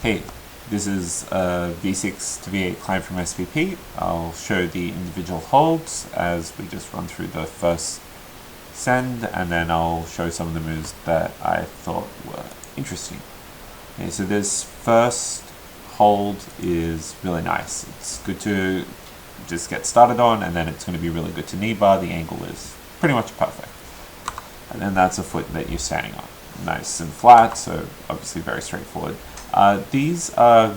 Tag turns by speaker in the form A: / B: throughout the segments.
A: Hey, this is a V6 to V8 climb from SVP. I'll show the individual holds as we just run through the first send, and then I'll show some of the moves that I thought were interesting. Okay, so this first hold is really nice. It's good to just get started on, and then it's going to be really good to Kneebar. The angle is pretty much perfect. And then that's a foot that you're standing on. Nice and flat, so obviously very straightforward. These are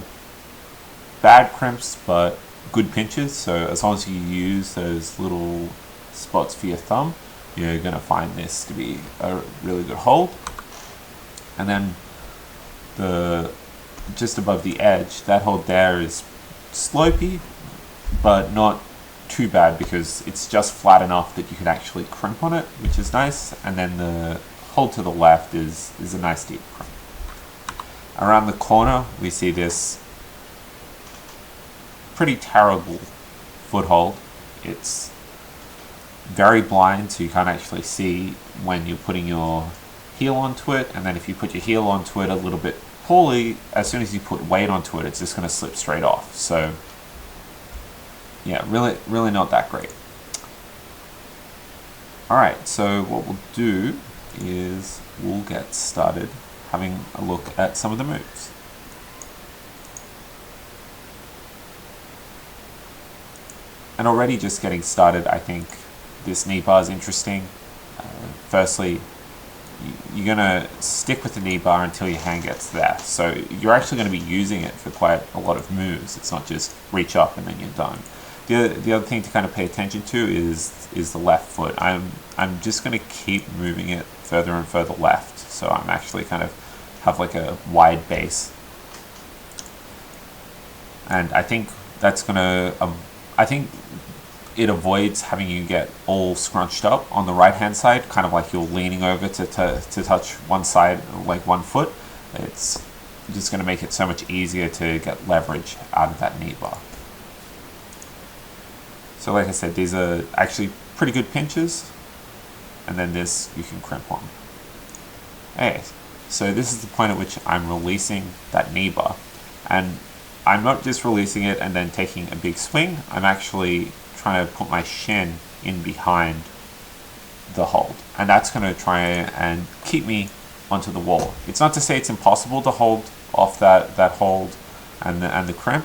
A: bad crimps, but good pinches, so as long as you use those little spots for your thumb, you're going to find this to be a really good hold. And then just above the edge, that hold there is slopey, but not too bad because it's just flat enough that you can actually crimp on it, which is nice. And then the hold to the left is a nice deep crimp. Around the corner, we see this pretty terrible foothold. It's very blind, so you can't actually see when you're putting your heel onto it, and then if you put your heel onto it a little bit poorly, as soon as you put weight onto it, it's just going to slip straight off. So yeah, really not that great. Alright, so what we'll do is we'll get started having a look at some of the moves. And already just getting started, I think this Kneebar is interesting. Firstly, you're going to stick with the Kneebar until your hand gets there. So you're actually going to be using it for quite a lot of moves. It's not just reach up and then you're done. The other thing to kind of pay attention to is the left foot. I'm just going to keep moving it further and further left. So I'm actually kind of have like a wide base. And I think that's going to, I think it avoids having you get all scrunched up on the right hand side, kind of like you're leaning over to touch one side, like one foot. It's just going to make it so much easier to get leverage out of that Kneebar. So like I said, these are actually pretty good pinches, and then this you can crimp on. Okay, so this is the point at which I'm releasing that Kneebar, and I'm not just releasing it and then taking a big swing. I'm actually trying to put my shin in behind the hold, and that's going to try and keep me onto the wall. It's not to say it's impossible to hold off that hold and the crimp,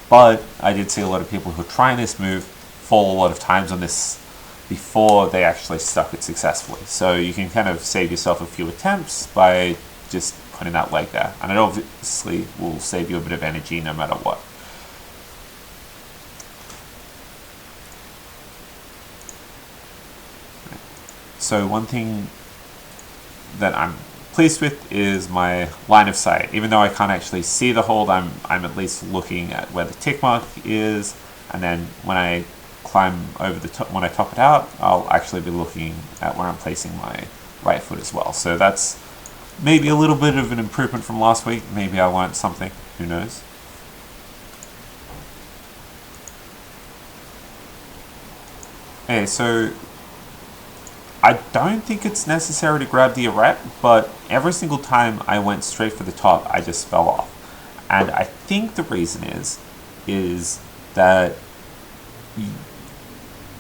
A: but I did see a lot of people who are trying this move fall a lot of times on this before they actually stuck it successfully. So you can kind of save yourself a few attempts by just putting that leg there, and it obviously will save you a bit of energy no matter what. So one thing that I'm pleased with is my line of sight. Even though I can't actually see the hold, I'm at least looking at where the tick mark is, and then when I climb over the top, when I top it out, I'll actually be looking at where I'm placing my right foot as well. So that's maybe a little bit of an improvement from last week. Maybe I learned something, who knows. Okay, so I don't think it's necessary to grab the arete, but every single time I went straight for the top, I just fell off. And I think the reason is that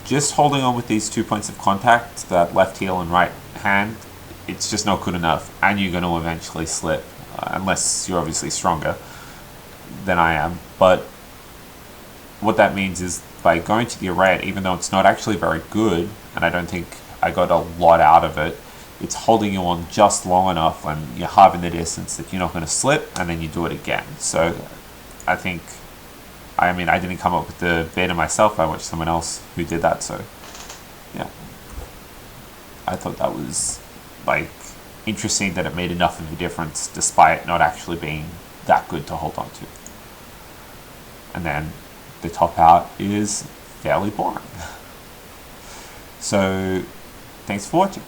A: just holding on with these 2 points of contact, that left heel and right hand, it's just not good enough, and you're going to eventually slip, unless you're obviously stronger than I am. But what that means is by going to the arete, even though it's not actually very good, and I don't think I got a lot out of it, it's holding you on just long enough when you're halving the distance that you're not going to slip, and then you do it again. So I think, I mean, I didn't come up with the beta myself. I watched someone else who did that, so yeah. I thought that was like interesting that it made enough of a difference despite not actually being that good to hold on to. And then the top out is fairly boring. So thanks for watching.